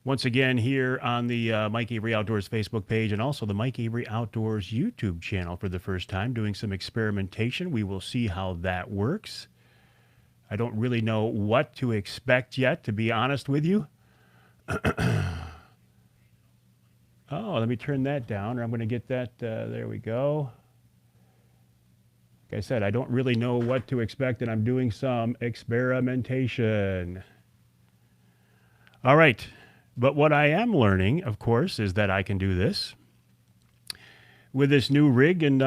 Once again, here on the Mike Avery Outdoors Facebook page and also the Mike Avery Outdoors YouTube channel for the first time, doing some experimentation. We will see how that works. I don't really know what to expect yet, to be honest with you. Oh, let me turn that down, or I'm going to get that. There we go. Like I said, I don't really know what to expect, and I'm doing some experimentation. All right. But what I am learning, of course, is that I can do this with this new rig. And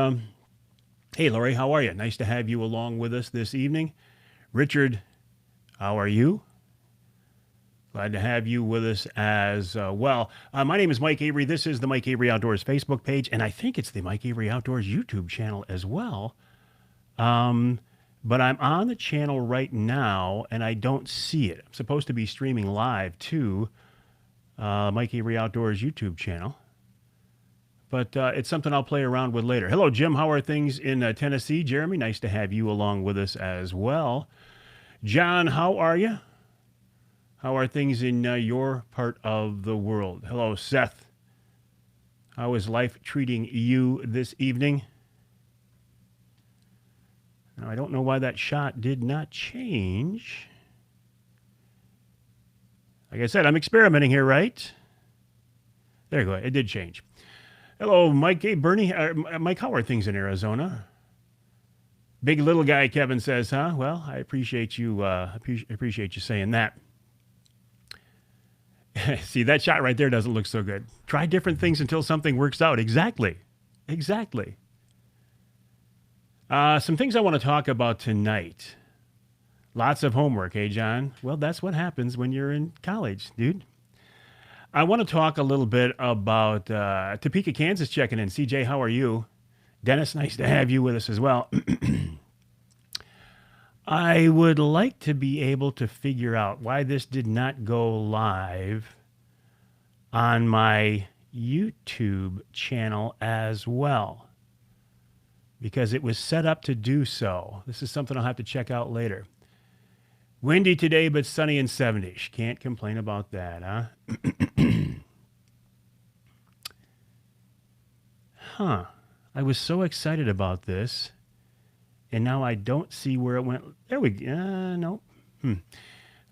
hey, Lori, how are you? Nice to have you along with us this evening. Richard, how are you? Glad to have you with us as well. My name is Mike Avery. This is the Mike Avery Outdoors Facebook page, and I think it's the Mike Avery Outdoors YouTube channel as well. But I'm on the channel right now, and I don't see it. I'm supposed to be streaming live to Mike Avery Outdoors YouTube channel. But it's something I'll play around with later. Hello, Jim. How are things in Tennessee? Jeremy, nice to have you along with us as well. John, how are you? How are things in your part of the world? Hello, Seth. How is life treating you this evening? Now, I don't know why that shot did not change. Like I said, I'm experimenting here, right? There you go. It did change. Hello, Mike. Hey, Bernie. Mike, how are things in Arizona? Big little guy, Kevin says, huh? Well, I appreciate you. Appreciate you saying that. See, that shot right there doesn't look so good. Try different things until something works out. Exactly. Exactly. Some things I want to talk about tonight. Lots of homework, hey, John? Well, that's what happens when you're in college, dude. I want to talk a little bit about Topeka, Kansas checking in. CJ, how are you? Dennis, nice to have you with us as well. I would like to be able to figure out why this did not go live on my YouTube channel as well, because it was set up to do so. This is something I'll have to check out later. Windy today, but sunny and 70s. Can't complain about that, huh? Huh. I was so excited about this, and now I don't see where it went. There we go. No.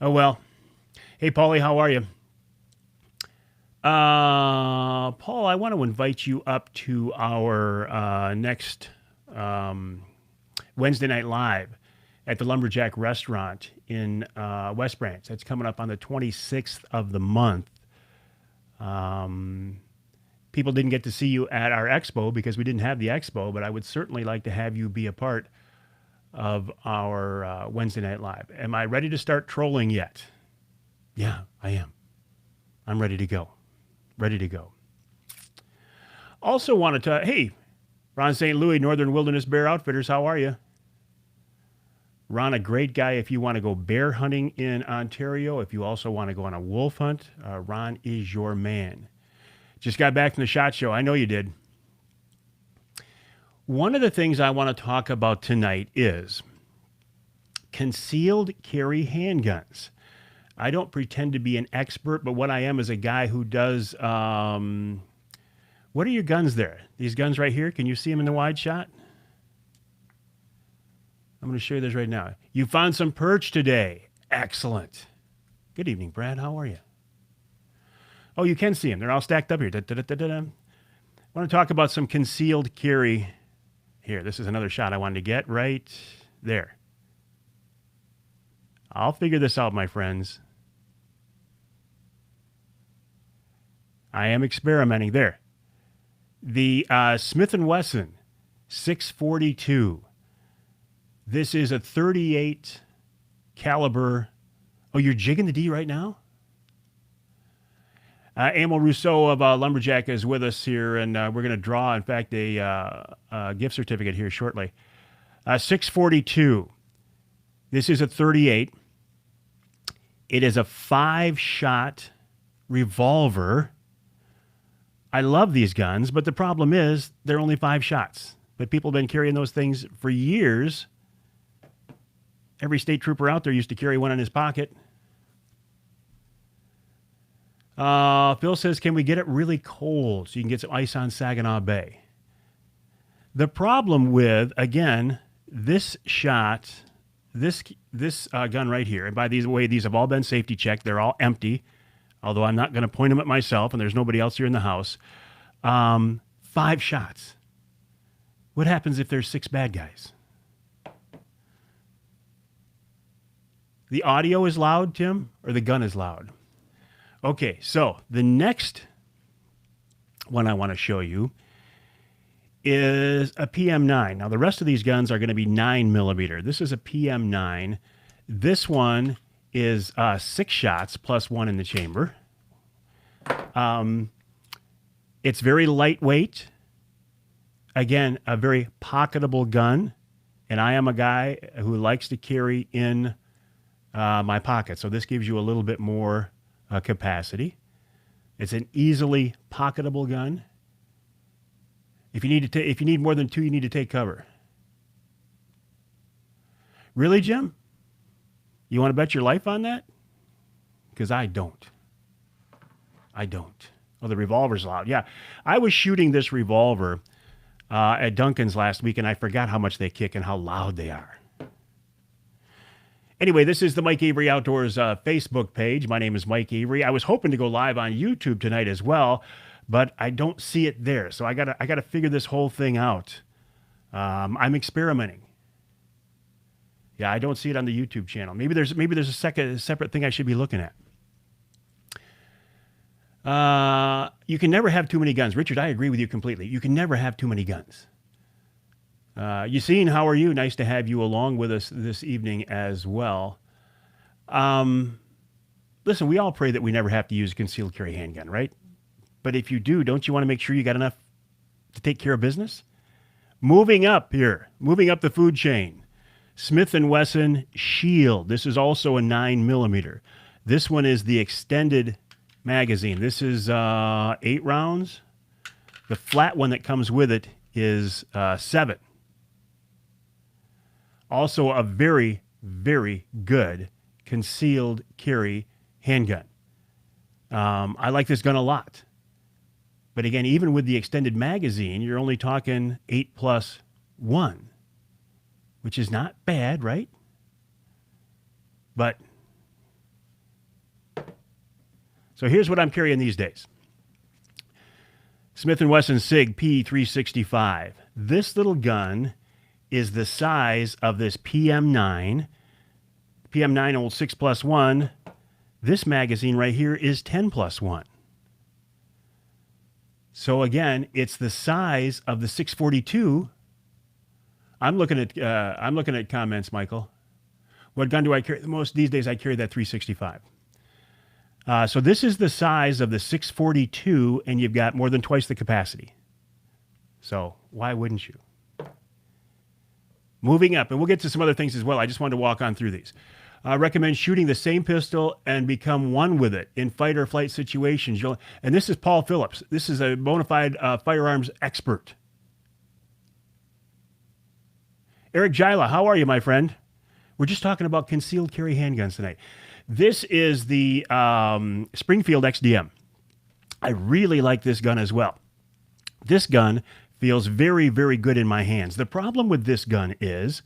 Oh, well. Hey, Paulie, how are you? Paul, I want to invite you up to our next Wednesday Night Live at the Lumberjack Restaurant in West Branch. That's coming up on the 26th of the month. People didn't get to see you at our expo because we didn't have the expo, but I would certainly like to have you be a part of our Wednesday Night Live. Am I ready to start trolling yet? Yeah, I am. I'm ready to go. Ready to go. Also wanted to, hey, Ron St. Louis, Northern Wilderness Bear Outfitters, how are you? Ron, a great guy if you want to go bear hunting in Ontario. If you also want to go on a wolf hunt, Ron is your man. Just got back from the SHOT Show. I know you did. One of the things I want to talk about tonight is concealed carry handguns. I don't pretend to be an expert, but what I am is a guy who does... what are your guns there? These guns right here? Can you see them in the wide shot? I'm going to show you this right now. You found some perch today. Excellent. Good evening, Brad. How are you? Oh, you can see them. They're all stacked up here. I want to talk about some concealed carry. Here, this is another shot I wanted to get right there. I'll figure this out, my friends. I am experimenting. There. The Smith & Wesson 642. This is a 38 caliber. Oh, you're jigging the D right now? Emil Rousseau of Lumberjack is with us here, and we're going to draw, in fact, a gift certificate here shortly. 642. This is a 38. It is a 5-shot revolver. I love these guns, but the problem is they're only 5 shots. But people have been carrying those things for years. Every state trooper out there used to carry one in his pocket. Phil says, can we get it really cold so you can get some ice on Saginaw Bay? The problem with, again, this shot, this gun right here, and by the way, these have all been safety checked. They're all empty, although I'm not going to point them at myself, and there's nobody else here in the house. 5 shots. What happens if there's 6 bad guys? The audio is loud, Tim, or the gun is loud? Okay, so the next one I want to show you is a PM9. Now, the rest of these guns are going to be 9mm. This is a PM9. This one is 6 shots plus 1 in the chamber. It's very lightweight. Again, a very pocketable gun. And I am a guy who likes to carry in my pocket. So this gives you a little bit more capacity. It's an easily pocketable gun. If you need more than 2, you need to take cover. Really, Jim? You want to bet your life on that? Because I don't. I don't. Oh, the revolver's loud. Yeah, I was shooting this revolver at Duncan's last week, and I forgot how much they kick and how loud they are. Anyway, this is the Mike Avery Outdoors Facebook page. My name is Mike Avery. I was hoping to go live on YouTube tonight as well, but I don't see it there. So I gotta figure this whole thing out. I'm experimenting. Yeah, I don't see it on the YouTube channel. Maybe there's a separate thing I should be looking at. You can never have too many guns. Richard, I agree with you completely. You can never have too many guns. Yassine, how are you? Nice to have you along with us this evening as well. Listen, we all pray that we never have to use a concealed carry handgun, right? But if you do, don't you want to make sure you got enough to take care of business? Moving up the food chain. Smith & Wesson Shield. This is also a 9mm. This one is the extended magazine. This is 8 rounds. The flat one that comes with it is 7. Also a very, very good concealed carry handgun. I like this gun a lot. But again, even with the extended magazine, you're only talking 8+1, which is not bad, right? But so here's what I'm carrying these days. Smith & Wesson SIG P365. This little gun is the size of this PM9. PM9 old 6+1. This magazine right here is 10+1. So again, it's the size of the 642. I'm looking at comments, Michael. What gun do I carry the most these days? I carry that 365. So this is the size of the 642, and you've got more than twice the capacity. So why wouldn't you? Moving up, and we'll get to some other things as well. I just wanted to walk on through these. Recommend shooting the same pistol and become one with it in fight or flight situations. And this is Paul Phillips. This is a bona fide firearms expert. Eric Gila, how are you, my friend? We're just talking about concealed carry handguns tonight. This is the Springfield XDM. I really like this gun as well. This gun feels very, very good in my hands. The problem with this gun is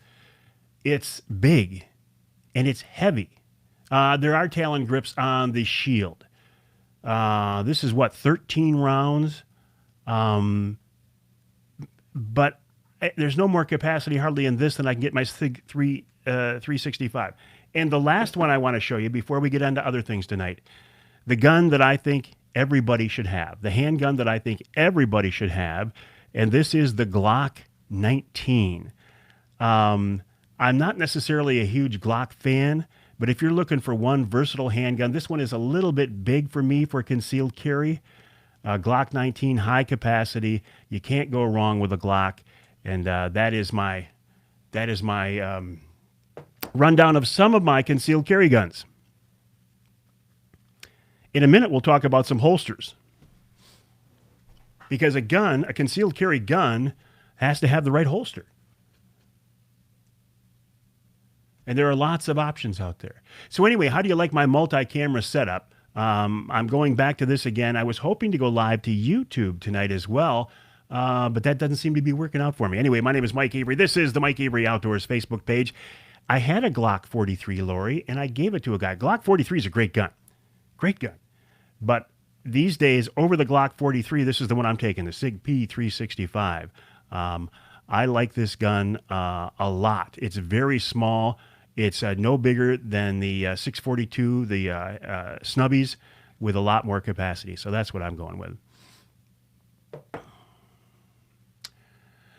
it's big and it's heavy. There are Talon grips on the shield. This is what, 13 rounds? But there's no more capacity hardly in this than I can get my SIG 365. And the last one I want to show you before we get into other things tonight, the gun that I think everybody should have, the handgun that I think everybody should have, and this is the Glock 19. I'm not necessarily a huge Glock fan, but if you're looking for one versatile handgun, this one is a little bit big for me for concealed carry. Glock 19, high capacity. You can't go wrong with a Glock, and that is my rundown of some of my concealed carry guns. In a minute, we'll talk about some holsters. Because a concealed carry gun, has to have the right holster. And there are lots of options out there. So anyway, how do you like my multi-camera setup? I'm going back to this again. I was hoping to go live to YouTube tonight as well, but that doesn't seem to be working out for me. Anyway, my name is Mike Avery. This is the Mike Avery Outdoors Facebook page. I had a Glock 43, Lori, and I gave it to a guy. Glock 43 is a great gun. Great gun. But these days, over the Glock 43, this is the one I'm taking, the SIG P365. I like this gun a lot. It's very small. It's no bigger than the 642, the Snubbies, with a lot more capacity. So that's what I'm going with.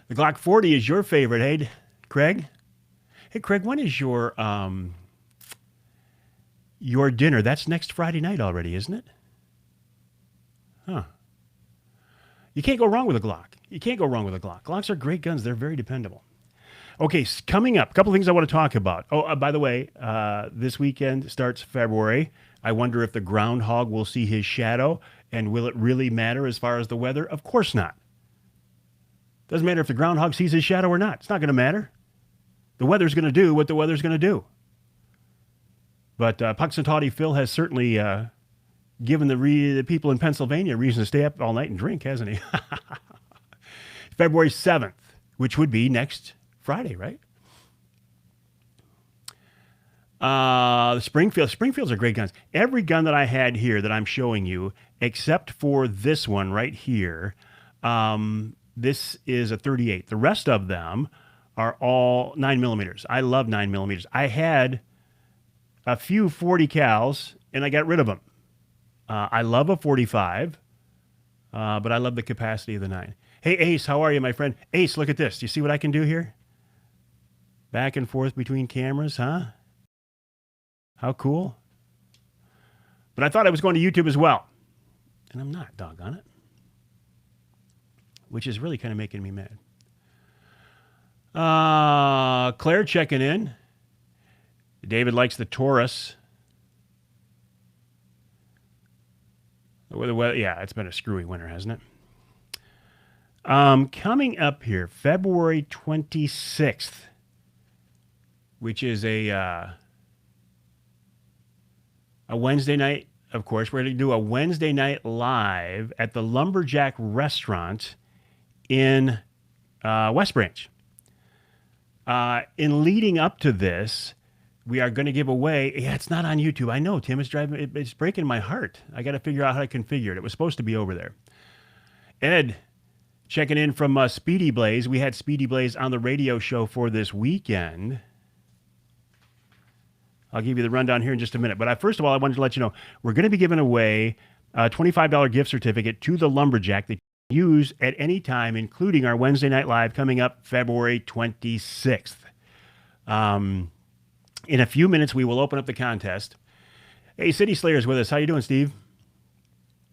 The Glock 40 is your favorite, hey, Craig? Hey, Craig, when is your dinner? That's next Friday night already, isn't it? Huh. You can't go wrong with a Glock. You can't go wrong with a Glock. Glocks are great guns. They're very dependable. Okay, coming up, a couple things I want to talk about. Oh, by the way, this weekend starts February. I wonder if the groundhog will see his shadow, and will it really matter as far as the weather? Of course not. Doesn't matter if the groundhog sees his shadow or not. It's not going to matter. The weather's going to do what the weather's going to do. But Puxatawny Phil has certainly given the people in Pennsylvania a reason to stay up all night and drink, hasn't he? February 7th, which would be next Friday, right? Springfields are great guns. Every gun that I had here that I'm showing you, except for this one right here, this is a 38. The rest of them are all 9mm. I love 9mm. I had a few 40 cals, and I got rid of them. I love a 45, but I love the capacity of the 9. Hey, Ace, how are you, my friend? Ace, look at this. Do you see what I can do here? Back and forth between cameras, huh? How cool. But I thought I was going to YouTube as well. And I'm not, doggone it. Which is really kind of making me mad. Claire checking in. David likes the Taurus. Yeah, it's been a screwy winter, hasn't it? Coming up here, February 26th, which is a Wednesday night, of course. We're going to do a Wednesday night live at the Lumberjack Restaurant in West Branch. In leading up to this, we are going to give away. Yeah, it's not on YouTube. I know, Tim. It's breaking my heart. I got to figure out how to configure it. It was supposed to be over there. Ed, checking in from Speedy Blaze. We had Speedy Blaze on the radio show for this weekend. I'll give you the rundown here in just a minute. But first of all, I wanted to let you know, we're going to be giving away a $25 gift certificate to the Lumberjack that you can use at any time, including our Wednesday Night Live coming up February 26th. In a few minutes, we will open up the contest. Hey, City Slayer's with us. How you doing, Steve?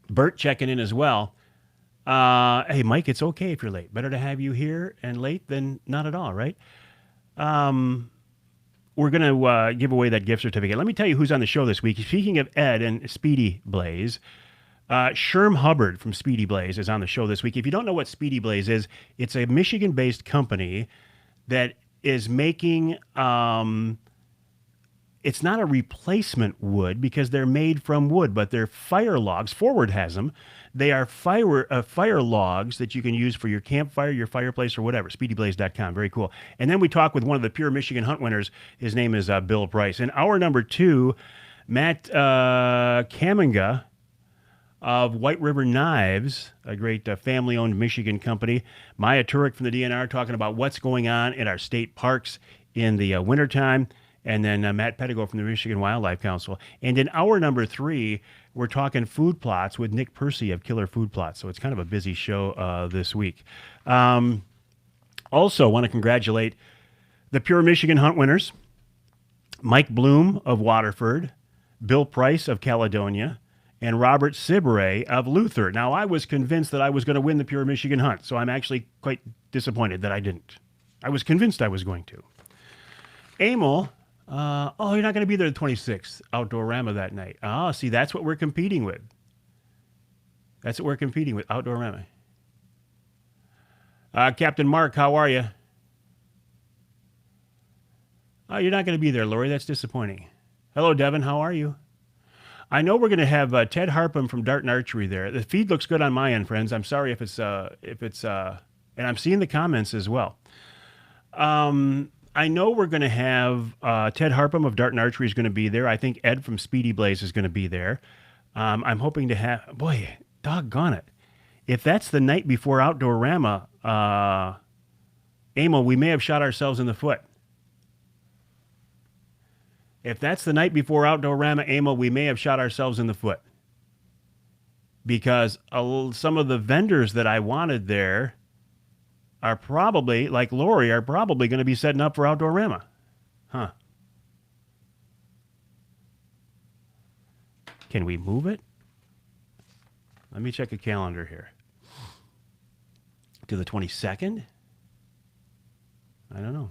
Bert checking in as well. Hey, Mike, it's okay if you're late. Better to have you here and late than not at all, right? We're going to give away that gift certificate. Let me tell you who's on the show this week. Speaking of Ed and Speedy Blaze, Sherm Hubbard from Speedy Blaze is on the show this week. If you don't know what Speedy Blaze is, it's a Michigan-based company that is making... it's not a replacement wood because they're made from wood, but they're fire logs. Forward has them. They are fire logs that you can use for your campfire, your fireplace, or whatever. SpeedyBlaze.com. Very cool. And then we talk with one of the Pure Michigan Hunt winners. His name is Bill Price. In hour number 2, Matt Kaminga of White River Knives, a great family-owned Michigan company. Maya Turek from the DNR talking about what's going on in our state parks in the wintertime. And then Matt Pettigo from the Michigan Wildlife Council. And in hour number 3, we're talking food plots with Nick Percy of Killer Food Plots. So it's kind of a busy show this week. Also, want to congratulate the Pure Michigan Hunt winners. Mike Bloom of Waterford, Bill Price of Caledonia, and Robert Sibere of Luther. Now, I was convinced that I was going to win the Pure Michigan Hunt, so I'm actually quite disappointed that I didn't. I was convinced I was going to. Emil... you're not going to be there the 26th, Outdoorama that night. See, that's what we're competing with. That's what we're competing with, Outdoorama. Captain Mark, how are you? Oh, you're not going to be there, Lori. That's disappointing. Hello, Devin. How are you? I know we're going to have Ted Harpham from Dart and Archery there. The feed looks good on my end, friends. I'm sorry and I'm seeing the comments as well. I know we're going to have Ted Harpham of Dart and Archery is going to be there. I think Ed from Speedy Blaze is going to be there. I'm hoping to have, boy, doggone it. If that's the night before Outdoorama, Emil, we may have shot ourselves in the foot. If that's the night before Outdoorama, Emil, we may have shot ourselves in the foot. Because some of the vendors that I wanted there are probably, like Lori, are probably going to be setting up for Outdoorama. Huh. Can we move it? Let me check a calendar here. To the 22nd? I don't know.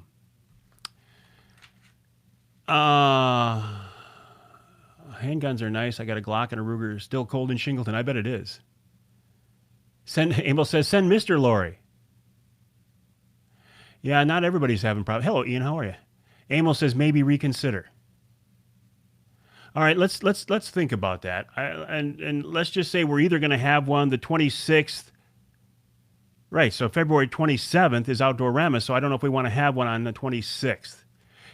Handguns are nice. I got a Glock and a Ruger. Still cold in Shingleton. I bet it is. Emil says, send Mr. Lori. Yeah, not everybody's having problems. Hello, Ian. How are you? Emil says, maybe reconsider. All right, let's think about that. And let's just say we're either going to have one the 26th. Right, so February 27th is Outdoorama, so I don't know if we want to have one on the 26th.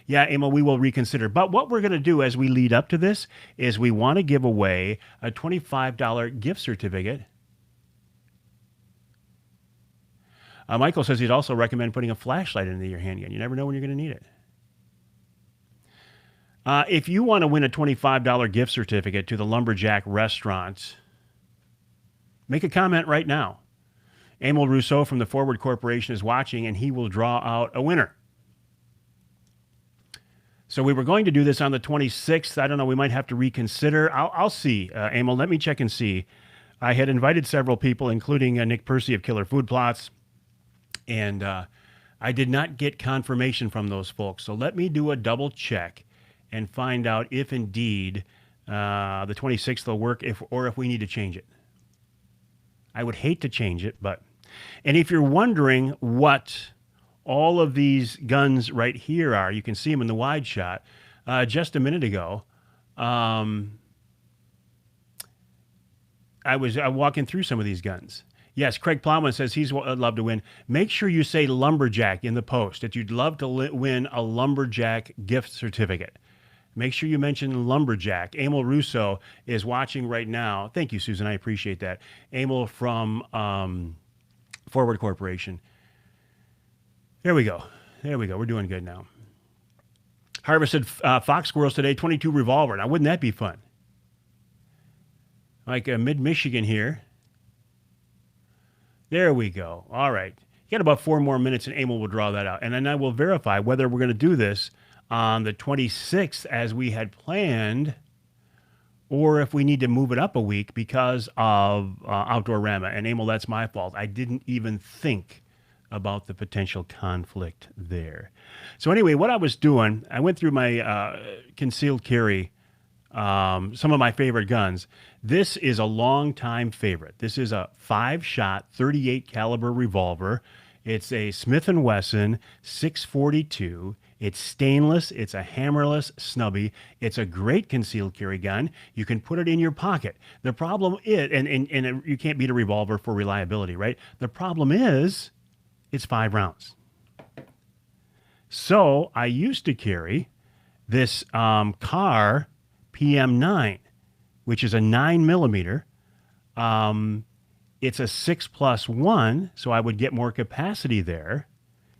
Yeah, Emil, we will reconsider. But what we're going to do as we lead up to this is we want to give away a $25 gift certificate. Michael says he'd also recommend putting a flashlight into your handgun. You never know when you're going to need it. If you want to win a $25 gift certificate to the Lumberjack Restaurant, make a comment right now. Emil Rousseau from the Forward Corporation is watching, and he will draw out a winner. So we were going to do this on the 26th. I don't know. We might have to reconsider. I'll see. Emil, let me check and see. I had invited several people, including Nick Percy of Killer Food Plots, and I did not get confirmation from those folks. So let me do a double check and find out if indeed the 26th will work, or if we need to change it. I would hate to change it, but... And if you're wondering what all of these guns right here are, you can see them in the wide shot. Just a minute ago, I was walking through some of these guns. Yes, Craig Plowman says he'd love to win. Make sure you say Lumberjack in the post, that you'd love to win a Lumberjack gift certificate. Make sure you mention Lumberjack. Emil Russo is watching right now. Thank you, Susan. I appreciate that. Emil from Forward Corporation. There we go. There we go. We're doing good now. Harvested fox squirrels today, 22 revolver. Now, wouldn't that be fun? Like mid-Michigan here. There we go. All right. You got about 4 more minutes, and Emil will draw that out. And then I will verify whether we're going to do this on the 26th as we had planned, or if we need to move it up a week because of Outdoorama. And Emil, that's my fault. I didn't even think about the potential conflict there. So anyway, what I was doing, I went through my concealed carry, some of my favorite guns. This is a long-time favorite. This is a 5-shot 38 caliber revolver. It's a Smith & Wesson 642. It's stainless. It's a hammerless snubby. It's a great concealed carry gun. You can put it in your pocket. The problem is, and you can't beat a revolver for reliability, right? The problem is, it's 5 rounds. So I used to carry this Kahr PM9, which is a 9mm. It's a 6+1, so I would get more capacity there.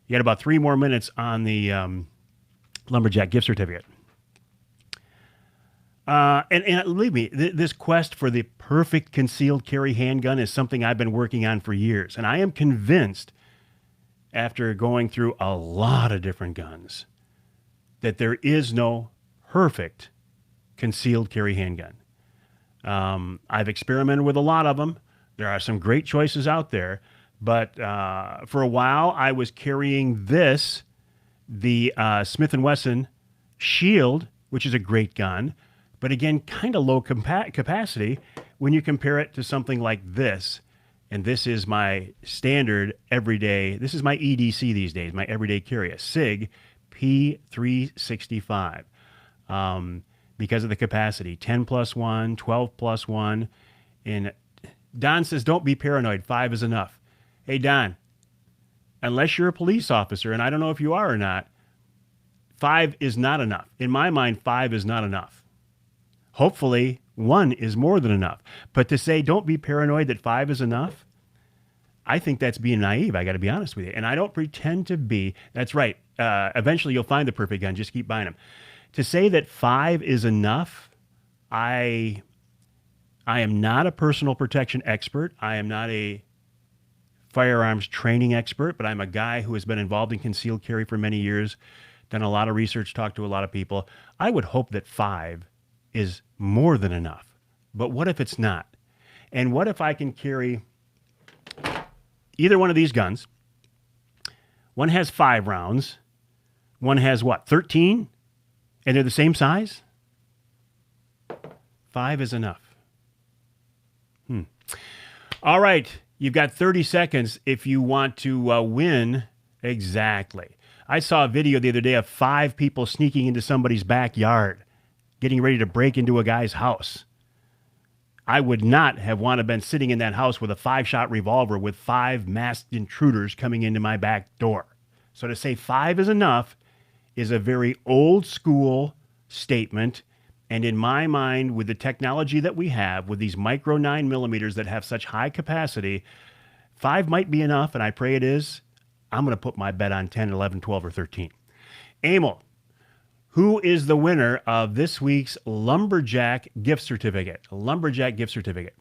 You got about 3 more minutes on the Lumberjack gift certificate. And believe me, this quest for the perfect concealed carry handgun is something I've been working on for years. And I am convinced, after going through a lot of different guns, that there is no perfect concealed carry handgun. I've experimented with a lot of them. There are some great choices out there. But for a while, I was carrying the Smith & Wesson Shield, which is a great gun, but again, kind of low capacity when you compare it to something like this. And this is my standard everyday, this is my EDC these days, my everyday carry, a SIG P365. because of the capacity. 10 plus 1, 12 plus 1. And Don says, don't be paranoid. 5 is enough. Hey, Don, unless you're a police officer, and I don't know if you are or not, 5 is not enough. In my mind, 5 is not enough. Hopefully, 1 is more than enough. But to say, don't be paranoid that 5 is enough, I think that's being naive. I got to be honest with you. And I don't pretend to be. That's right. Eventually, you'll find the perfect gun. Just keep buying them. To say that 5 is enough, I am not a personal protection expert. I am not a firearms training expert, but I'm a guy who has been involved in concealed carry for many years, done a lot of research, talked to a lot of people. I would hope that 5 is more than enough. But what if it's not? And what if I can carry either one of these guns? One has 5 rounds. One has what, 13? And they're the same size? 5 is enough. All right. You've got 30 seconds if you want to win. Exactly. I saw a video the other day of 5 people sneaking into somebody's backyard, getting ready to break into a guy's house. I would not have wanted to been sitting in that house with a 5-shot revolver with 5 masked intruders coming into my back door. So to say 5 is enough is a very old school statement. And in my mind, with the technology that we have, with these micro 9mm that have such high capacity, 5 might be enough, and I pray it is. I'm going to put my bet on 10, 11, 12, or 13. Emil, who is the winner of this week's Lumberjack gift certificate? Lumberjack gift certificate.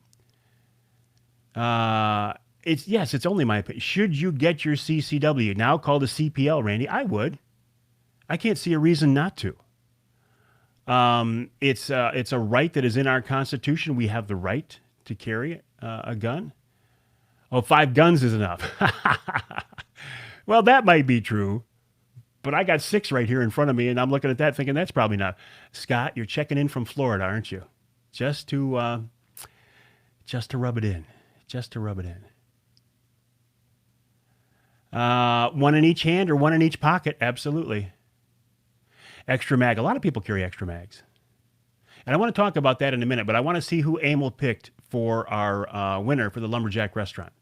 It's only my opinion. Should you get your CCW, now called a CPL, Randy? I would. I can't see a reason not to. It's a right that is in our Constitution. We have the right to carry a gun. Oh, 5 guns is enough. Well, that might be true, but I got 6 right here in front of me, and I'm looking at that thinking that's probably not. Scott, you're checking in from Florida, aren't you? Just to rub it in. Just to rub it in. 1 in each hand or 1 in each pocket? Absolutely. Extra mag. A lot of people carry extra mags. And I want to talk about that in a minute, but I want to see who Emil picked for our winner for the Lumberjack restaurant.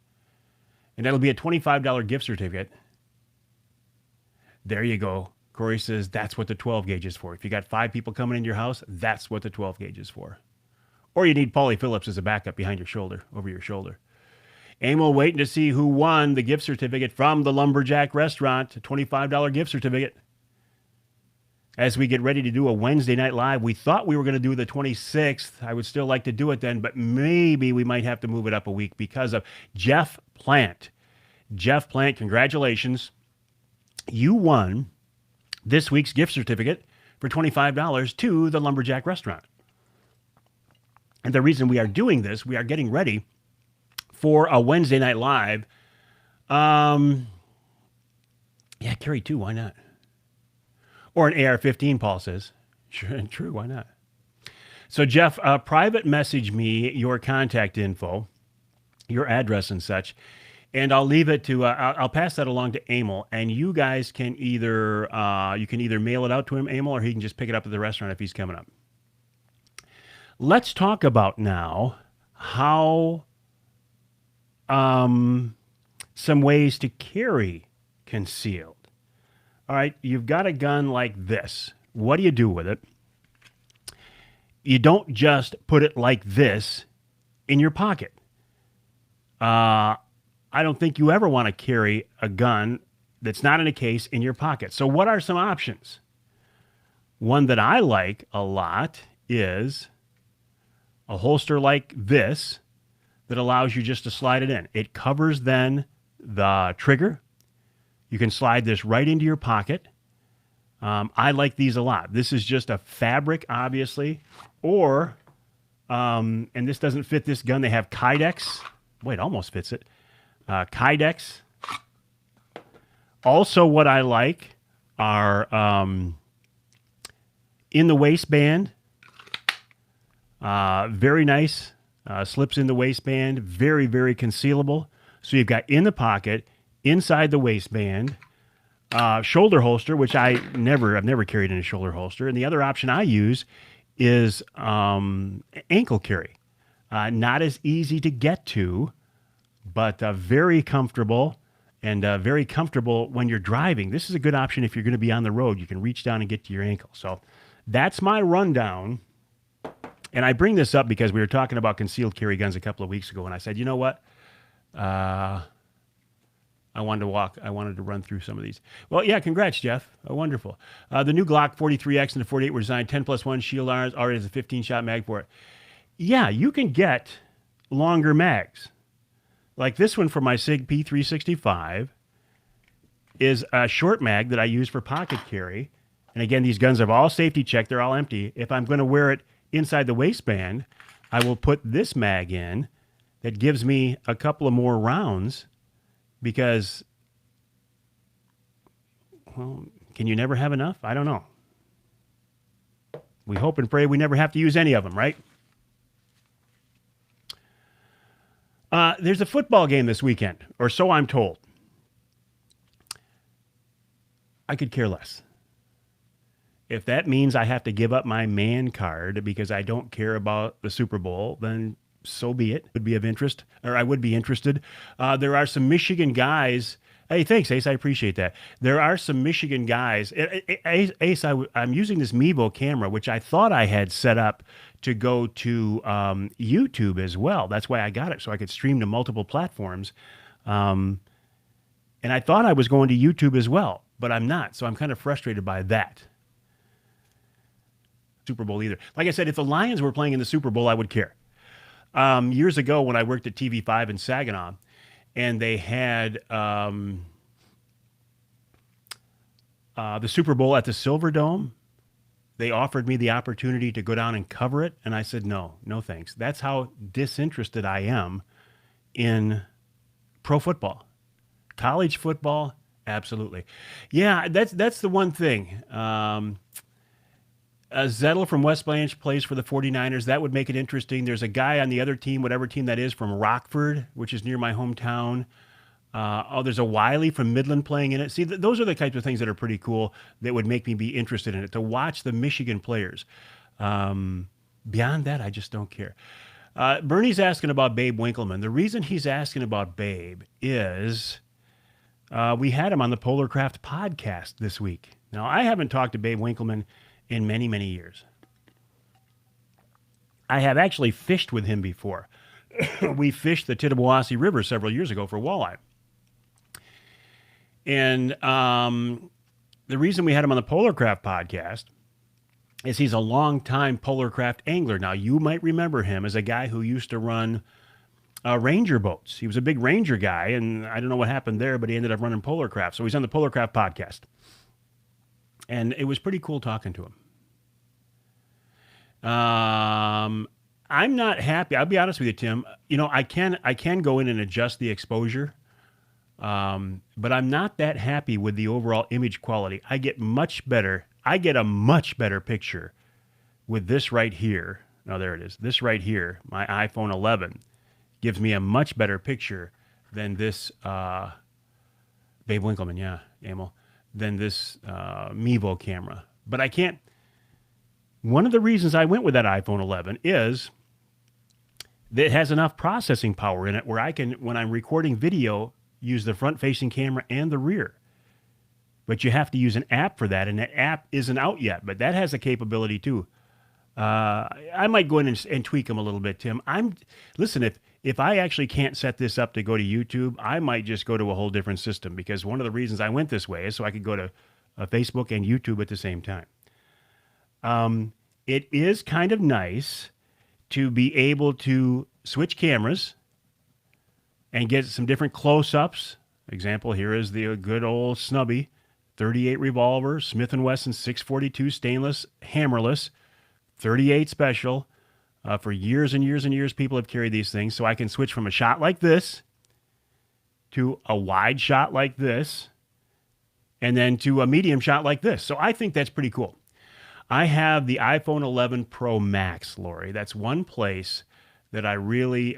And that'll be a $25 gift certificate. There you go. Corey says that's what the 12 gauge is for. If you got 5 people coming into your house, that's what the 12 gauge is for. Or you need Paulie Phillips as a backup behind your shoulder, over your shoulder. Emil waiting to see who won the gift certificate from the Lumberjack restaurant, a $25 gift certificate. As we get ready to do a Wednesday night live, we thought we were going to do the 26th. I would still like to do it then, but maybe we might have to move it up a week because of Jeff Plant. Jeff Plant, congratulations. You won this week's gift certificate for $25 to the Lumberjack restaurant. And the reason we are doing this, we are getting ready for a Wednesday night live. Yeah, carry 2, why not? Or an AR-15, Paul says. Sure, true, why not? So, Jeff, private message me your contact info, your address and such, and I'll leave it to, I'll pass that along to Emil, and you guys can either, mail it out to him, Emil, or he can just pick it up at the restaurant if he's coming up. Let's talk about now how some ways to carry concealed. All right, you've got a gun like this. What do you do with it? You don't just put it like this in your pocket. I don't think you ever want to carry a gun that's not in a case in your pocket. So what are some options? One that I like a lot is a holster like this that allows you just to slide it in. It covers then the trigger. You can slide this right into your pocket. I like these a lot. This is just a fabric, obviously. Or, and this doesn't fit this gun, they have Kydex. Wait, almost fits it. Kydex. Also, what I like are in the waistband. Very nice. Slips in the waistband. Very, very concealable. So you've got in the pocket, inside the waistband, shoulder holster, which I've never carried in a shoulder holster. And the other option I use is ankle carry. Not as easy to get to, but very comfortable and very comfortable when you're driving. This is a good option if you're going to be on the road. You can reach down and get to your ankle. So that's my rundown. And I bring this up because we were talking about concealed carry guns a couple of weeks ago, and I said, you know what? I wanted to run through some of these. Well, yeah, congrats, Jeff. Oh, wonderful. The new Glock 43X and the 48 were designed 10+1 shield arms, already has a 15-shot mag for it. Yeah, you can get longer mags. Like this one for my SIG P365 is a short mag that I use for pocket carry. And again, these guns are all safety checked. They're all empty. If I'm going to wear it inside the waistband, I will put this mag in that gives me a couple of more rounds because, well, can you never have enough? I don't know. We hope and pray we never have to use any of them, right? There's a football game this weekend, or so I'm told. I could care less. If that means I have to give up my man card because I don't care about the Super Bowl, then so be it. Would be of interest, or I would be interested. There are some Michigan guys. Hey, thanks, Ace. I appreciate that. There are some Michigan guys. Ace, I'm using this Mevo camera, which I thought I had set up to go to YouTube as well. That's why I got it, so I could stream to multiple platforms. And I thought I was going to YouTube as well, but I'm not. So I'm kind of frustrated by that. Super Bowl either. Like I said, if the Lions were playing in the Super Bowl, I would care. Years ago when I worked at TV5 in Saginaw, and they had the Super Bowl at the Silver Dome, they offered me the opportunity to go down and cover it, and I said, no thanks. That's how disinterested I am in pro football. College football, absolutely. Yeah, that's the one thing. Zettel from West Blanche plays for the 49ers. That would make it interesting. There's a guy on the other team, whatever team that is, from Rockford, which is near my hometown. There's a Wiley from Midland playing in it. See, those are the types of things that are pretty cool that would make me be interested in it, to watch the Michigan players. Beyond that, I just don't care. Bernie's asking about Babe Winkleman. The reason he's asking about Babe is we had him on the Polarcraft podcast this week. Now, I haven't talked to Babe Winkleman in many, many years. I have actually fished with him before. We fished the Tittabawassee River several years ago for walleye. And the reason we had him on the Polarcraft podcast is he's a longtime Polarcraft angler. Now, you might remember him as a guy who used to run Ranger boats. He was a big Ranger guy, and I don't know what happened there, but he ended up running Polarcraft. So he's on the Polarcraft podcast. And it was pretty cool talking to him. I'm not happy. I'll be honest with you, Tim. You know, I can go in and adjust the exposure, but I'm not that happy with the overall image quality. I get a much better picture with this right here. Oh, there it is. This right here, my iPhone 11, gives me a much better picture than this Babe Winkleman, yeah, Emil, than this Mevo camera. But I can't. One of the reasons I went with that iPhone 11 is that it has enough processing power in it where I can, when I'm recording video, use the front-facing camera and the rear. But you have to use an app for that, and that app isn't out yet, but that has a capability too. I might go in and tweak them a little bit, Tim. Listen, if I actually can't set this up to go to YouTube, I might just go to a whole different system, because one of the reasons I went this way is so I could go to Facebook and YouTube at the same time. It is kind of nice to be able to switch cameras and get some different close-ups. Example, here is the good old snubby 38 revolver, Smith & Wesson 642 stainless, hammerless, 38 special. For years and years and years, people have carried these things. So I can switch from a shot like this to a wide shot like this, and then to a medium shot like this. So I think that's pretty cool. I have the iPhone 11 Pro Max, Lori. That's one place that I really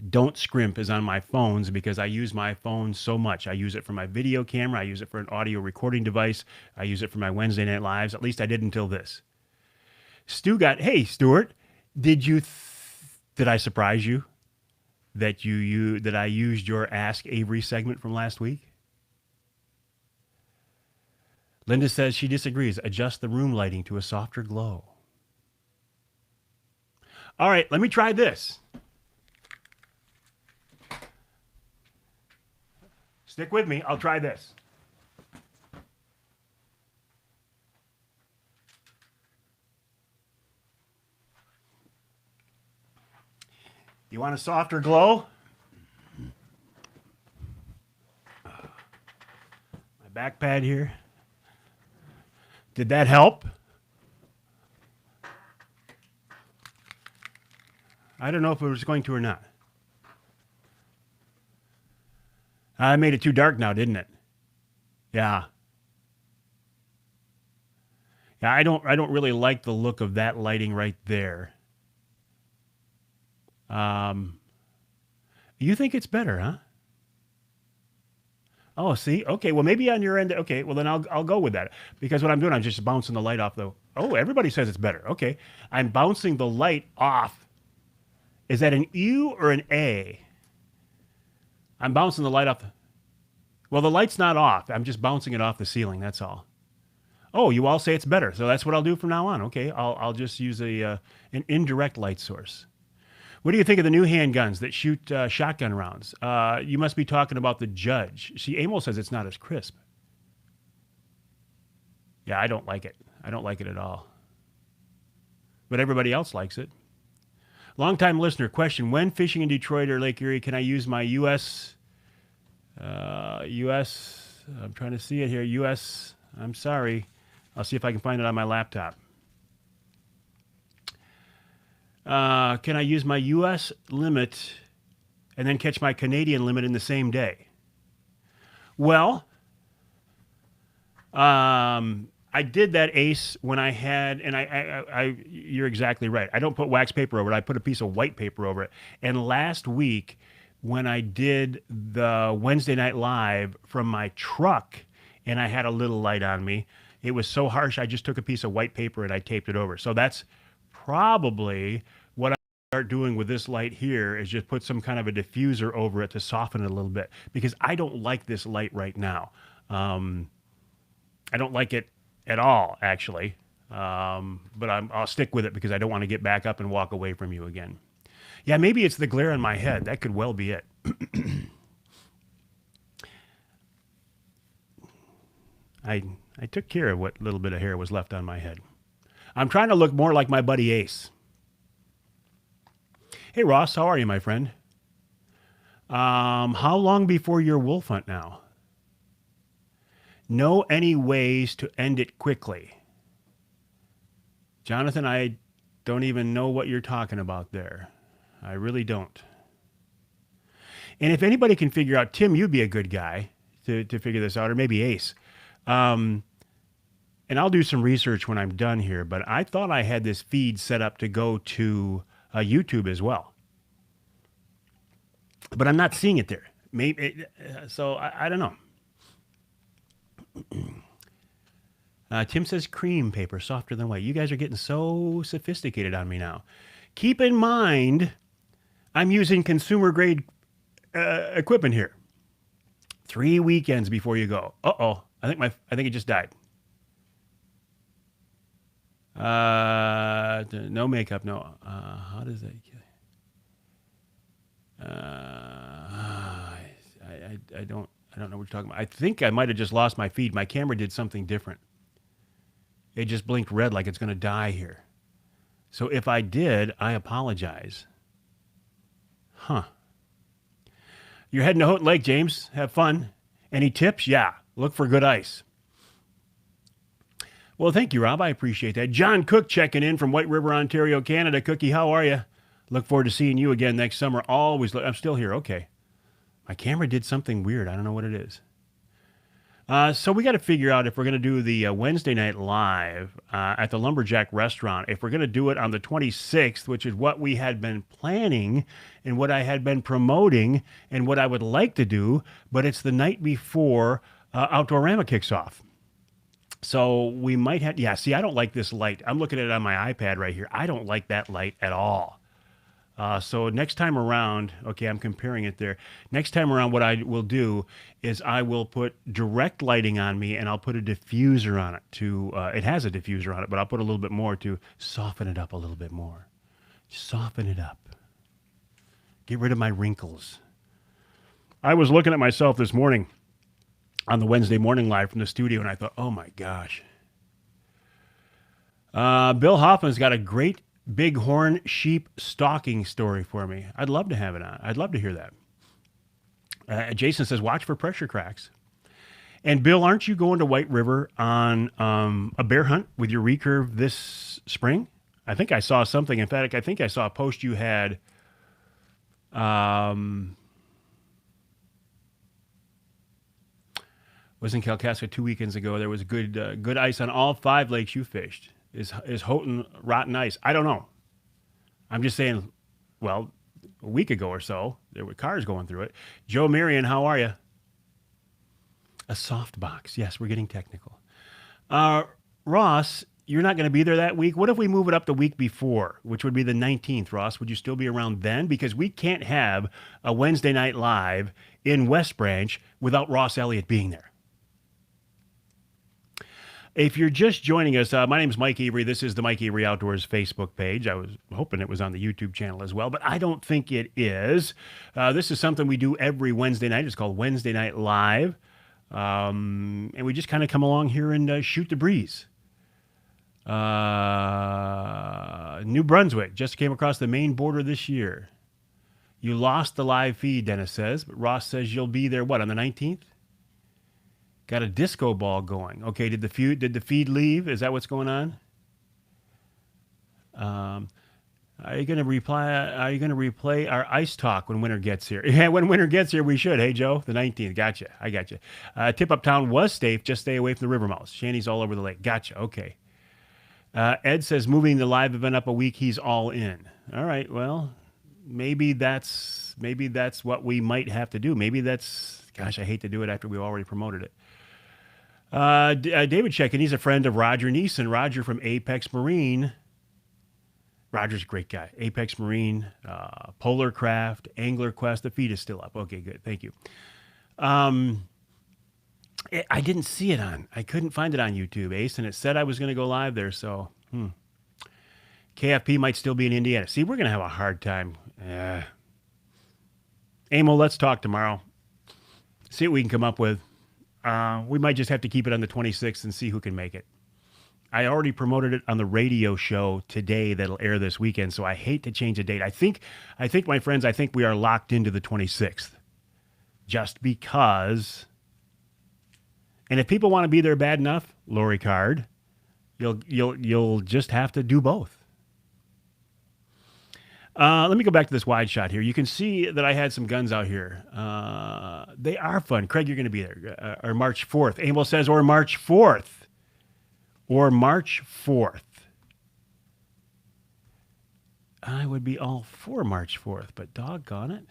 don't scrimp is on my phones, because I use my phone so much. I use it for my video camera. I use it for an audio recording device. I use it for my Wednesday Night Lives. At least I did until this. Stu got, hey, Stuart, did I surprise you that that I used your Ask Avery segment from last week? Linda says she disagrees. Adjust the room lighting to a softer glow. All right, let me try this. Stick with me. I'll try this. You want a softer glow? My back pad here. Did that help? I don't know if it was going to or not. I made it too dark now, didn't it? Yeah. Yeah, I don't really like the look of that lighting right there. You think it's better, huh? Oh, see? Okay, well maybe on your end. Okay, well then I'll go with that because what I'm doing, I'm just bouncing the light off the. Oh, everybody says it's better. Okay, I'm bouncing the light off. Is that an U or an A? I'm bouncing the light off. Well, the light's not off. I'm just bouncing it off the ceiling. That's all. Oh, you all say it's better, so that's what I'll do from now on. Okay, I'll just use an indirect light source. What do you think of the new handguns that shoot shotgun rounds? You must be talking about the Judge. See, Amo says it's not as crisp. Yeah, I don't like it. I don't like it at all. But everybody else likes it. Longtime listener question: when fishing in Detroit or Lake Erie, can I use my U.S. I'm trying to see it here. U.S. I'm sorry. I'll see if I can find it on my laptop. Can I use my U.S. limit and then catch my Canadian limit in the same day? Well, I did that, Ace, when I had, and you're exactly right. I don't put wax paper over it. I put a piece of white paper over it. And last week, when I did the Wednesday Night Live from my truck, and I had a little light on me, it was so harsh, I just took a piece of white paper and I taped it over. So that's probably what I start doing with this light here is just put some kind of a diffuser over it to soften it a little bit because I don't like this light right now. I don't like it at all, actually. But I'll stick with it because I don't want to get back up and walk away from you again. Yeah, maybe it's the glare on my head. That could well be it. I took care of what little bit of hair was left on my head. I'm trying to look more like my buddy Ace. Hey, Ross, how are you, my friend? How long before your wolf hunt now? Know any ways to end it quickly? Jonathan, I don't even know what you're talking about there. I really don't. And if anybody can figure out, Tim, you'd be a good guy to figure this out, or maybe Ace. And I'll do some research when I'm done here, but I thought I had this feed set up to go to YouTube as well. But I'm not seeing it there. Maybe so. I don't know. Tim says cream paper, softer than white. You guys are getting so sophisticated on me now. Keep in mind, I'm using consumer grade equipment here. 3 weekends before you go. Uh-oh. I think it just died. No makeup. No. How does that? I don't know what you're talking about. I think I might have just lost my feed. My camera did something different. It just blinked red like it's going to die here. So if I did, I apologize. Huh. You're heading to Houghton Lake, James. Have fun. Any tips? Yeah. Look for good ice. Well, thank you, Rob. I appreciate that. John Cook checking in from White River, Ontario, Canada. Cookie, how are you? Look forward to seeing you again next summer. I'm still here. Okay. My camera did something weird. I don't know what it is. So we got to figure out if we're going to do the Wednesday Night Live at the Lumberjack Restaurant. If we're going to do it on the 26th, which is what we had been planning and what I had been promoting and what I would like to do, but it's the night before Outdoorama kicks off. So we might have, yeah, see, I don't like this light. I'm looking at it on my iPad right here. I don't like that light at all. So next time around, okay, I'm comparing it there. Next time around, what I will do is I will put direct lighting on me and I'll put a diffuser on it to, it has a diffuser on it, but I'll put a little bit more to soften it up a little bit more. Soften it up. Get rid of my wrinkles. I was looking at myself this morning on the Wednesday morning live from the studio and I thought, oh my gosh. Bill Hoffman's got a great bighorn sheep stalking story for me. I'd love to have it on. I'd love to hear that. Jason says, watch for pressure cracks. And Bill, aren't you going to White River on a bear hunt with your recurve this spring? I think I saw something. In fact, I think I saw a post you had. Was in Kalkaska 2 weekends ago. There was good ice on all 5 lakes you fished. Is Houghton rotten ice? I don't know. I'm just saying, well, a week ago or so, there were cars going through it. Joe Marion, how are you? A soft box. Yes, we're getting technical. Ross, you're not going to be there that week. What if we move it up the week before, which would be the 19th, Ross? Would you still be around then? Because we can't have a Wednesday night live in West Branch without Ross Elliott being there. If you're just joining us, my name is Mike Avery. This is the Mike Avery Outdoors Facebook page. I was hoping it was on the YouTube channel as well, but I don't think it is. This is something we do every Wednesday night. It's called Wednesday Night Live. And we just kind of come along here and shoot the breeze. New Brunswick just came across the Maine border this year. You lost the live feed, Dennis says, but Ross says you'll be there, what, on the 19th? Got a disco ball going. Okay, did the feed leave? Is that what's going on? Are you going to reply? Are you going to replay our ice talk when winter gets here? Yeah, when winter gets here, we should. Hey, Joe, the 19th. Gotcha. I gotcha. Tip Up Town was safe. Just stay away from the river mouths. Shanty's all over the lake. Gotcha. Okay. Ed says moving the live event up a week. He's all in. All right. Well, maybe that's what we might have to do. Maybe that's. Gosh, I hate to do it after we already promoted it. David checking. He's a friend of Roger Neeson. Roger from Apex Marine. Roger's a great guy. Apex Marine, Polar Craft, Angler Quest. The feed is still up. Okay, good. Thank you. I didn't see it on. I couldn't find it on YouTube, Ace, and it said I was going to go live there. So, KFP might still be in Indiana. See, we're going to have a hard time. Amo, let's talk tomorrow. See what we can come up with. We might just have to keep it on the 26th and see who can make it. I already promoted it on the radio show today that'll air this weekend, so I hate to change the date. I think, my friends, I think we are locked into the 26th. Just because. And if people want to be there bad enough, Lori Card, you'll just have to do both. Let me go back to this wide shot here. You can see that I had some guns out here. They are fun. Craig, you're going to be there. Or March 4th. Emil says, or March 4th. Or March 4th. I would be all for March 4th, but doggone it.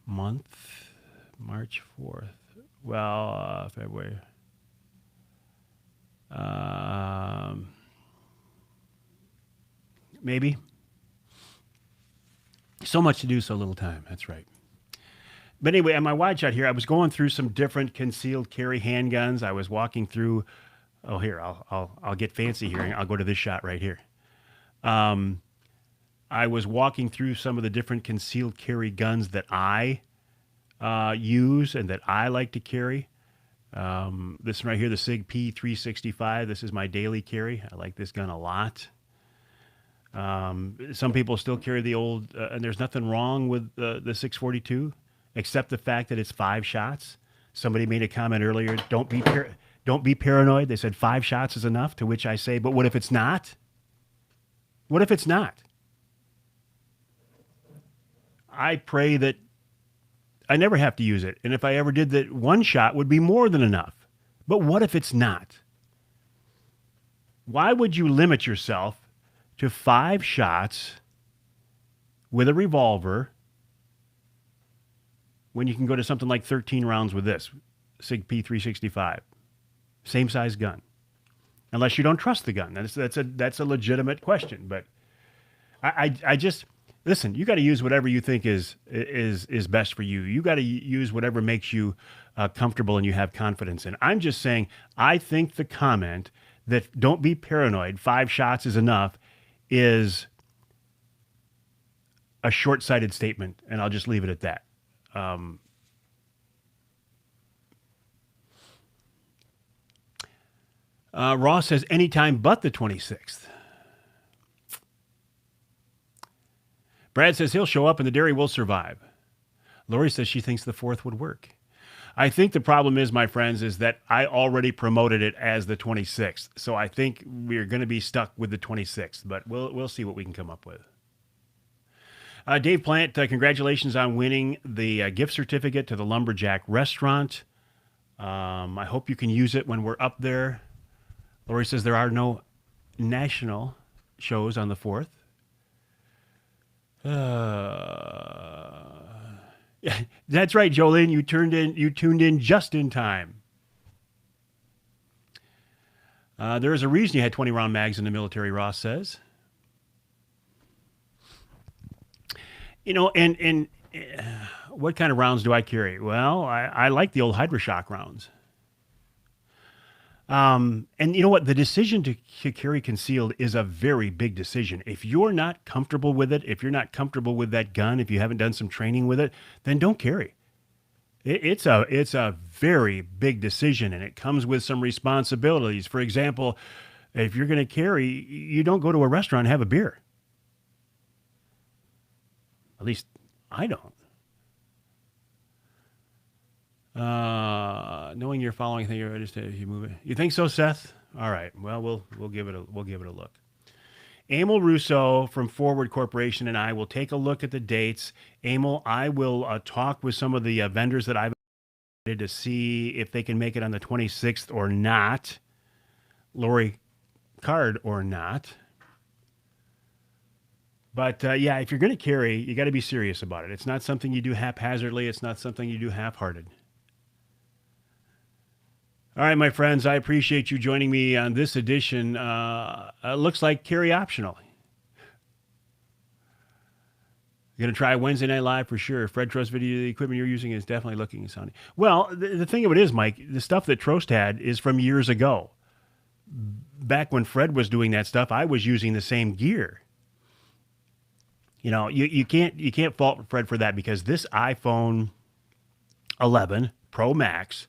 Month, March 4th. Well, February. Maybe. So much to do, so little time. That's right. But anyway, on my wide shot here, I was going through some different concealed carry handguns. I was walking through. Oh, here, I'll get fancy here. I'll go to this shot right here. I was walking through some of the different concealed carry guns that I use and that I like to carry. This one right here, the SIG P365. This is my daily carry. I like this gun a lot. Some people still carry the old, and there's nothing wrong with the 642, except the fact that it's 5 shots. Somebody made a comment earlier, don't be paranoid. They said 5 shots is enough, to which I say, but what if it's not? What if it's not? I pray that I never have to use it. And if I ever did, that 1 shot would be more than enough. But what if it's not? Why would you limit yourself to 5 shots with a revolver when you can go to something like 13 rounds with this SIG P365? Same size gun. Unless you don't trust the gun. That's a legitimate question. But I just listen. You got to use whatever you think is best for you. You got to use whatever makes you comfortable and you have confidence in. I'm just saying. I think the comment that "don't be paranoid, 5 shots is enough" is a short-sighted statement, and I'll just leave it at that. Ross says anytime but the 26th. Brad says he'll show up and the dairy will survive. Lori says she thinks the 4th would work. I think the problem is, my friends, is that I already promoted it as the 26th. So I think we're going to be stuck with the 26th, but we'll see what we can come up with. Dave Plant, congratulations on winning the gift certificate to the Lumberjack Restaurant. I hope you can use it when we're up there. Lori says there are no national shows on the 4th. Yeah, that's right, Jolene. You tuned in just in time. There is a reason you had 20 round mags in the military, Ross says. You know, and what kind of rounds do I carry? Well, I like the old Hydroshock rounds. And you know what? The decision to carry concealed is a very big decision. If you're not comfortable with it, if you're not comfortable with that gun, if you haven't done some training with it, then don't carry. It's a very big decision, and it comes with some responsibilities. For example, if you're going to carry, you don't go to a restaurant and have a beer. At least I don't. Knowing you're following, I think you're registered if you move it. You think so, Seth? All right. Well, we'll give it a look. Emil Russo from Forward Corporation and I will take a look at the dates. Emil, I will talk with some of the vendors that I've to see if they can make it on the 26th or not. Lori Card or not. But yeah, if you're going to carry, you got to be serious about it. It's not something you do haphazardly. It's not something you do half-hearted. All right, my friends, I appreciate you joining me on this edition. Looks like carry optional. You're going to try Wednesday Night Live for sure. Fred Trost video, the equipment you're using is definitely looking and sounding. Well, the thing of it is, Mike, the stuff that Trost had is from years ago. Back when Fred was doing that stuff, I was using the same gear. You know, you can't fault Fred for that, because this iPhone 11 Pro Max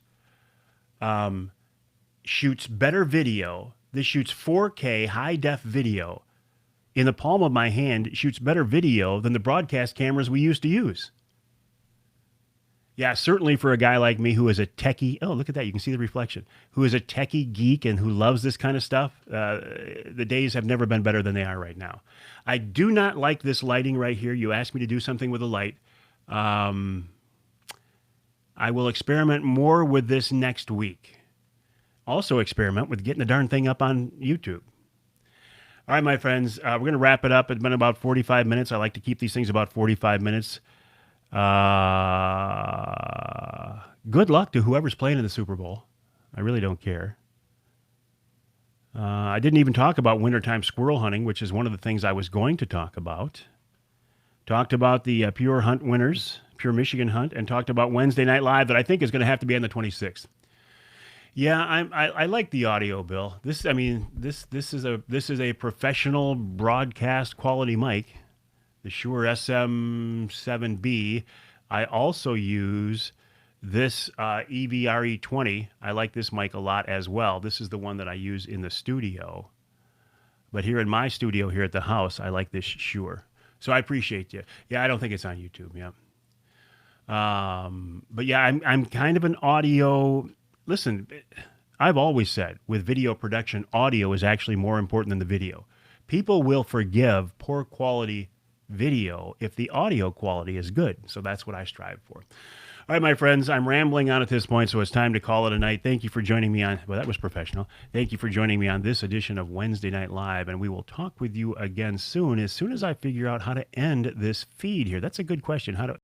shoots better video. This shoots 4K high-def video in the palm of my hand. It shoots better video than the broadcast cameras we used to use. Yeah, certainly for a guy like me who is a techie. Oh, look at that. You can see the reflection. Who is a techie geek and who loves this kind of stuff. The days have never been better than they are right now. I do not like this lighting right here. You asked me to do something with the light. I will experiment more with this next week. Also experiment with getting the darn thing up on YouTube. All right, my friends, we're going to wrap it up. It's been about 45 minutes. I like to keep these things about 45 minutes. Good luck to whoever's playing in the Super Bowl. I really don't care. I didn't even talk about wintertime squirrel hunting, which is one of the things I was going to talk about. Talked about the Pure Hunt winners, Pure Michigan Hunt, and talked about Wednesday Night Live that I think is going to have to be on the 26th. Yeah, I like the audio, Bill. This is a professional broadcast quality mic. The Shure SM7B. I also use this EVRE20. I like this mic a lot as well. This is the one that I use in the studio. But here in my studio here at the house, I like this Shure. So I appreciate you. Yeah, I don't think it's on YouTube. Yeah. But yeah, I'm kind of an audio. Listen, I've always said with video production, audio is actually more important than the video. People will forgive poor quality video if the audio quality is good. So that's what I strive for. All right, my friends, I'm rambling on at this point, so it's time to call it a night. Thank you for joining me on, well, that was professional. Thank you for joining me on this edition of Wednesday Night Live, and we will talk with you again soon as I figure out how to end this feed here. That's a good question. How to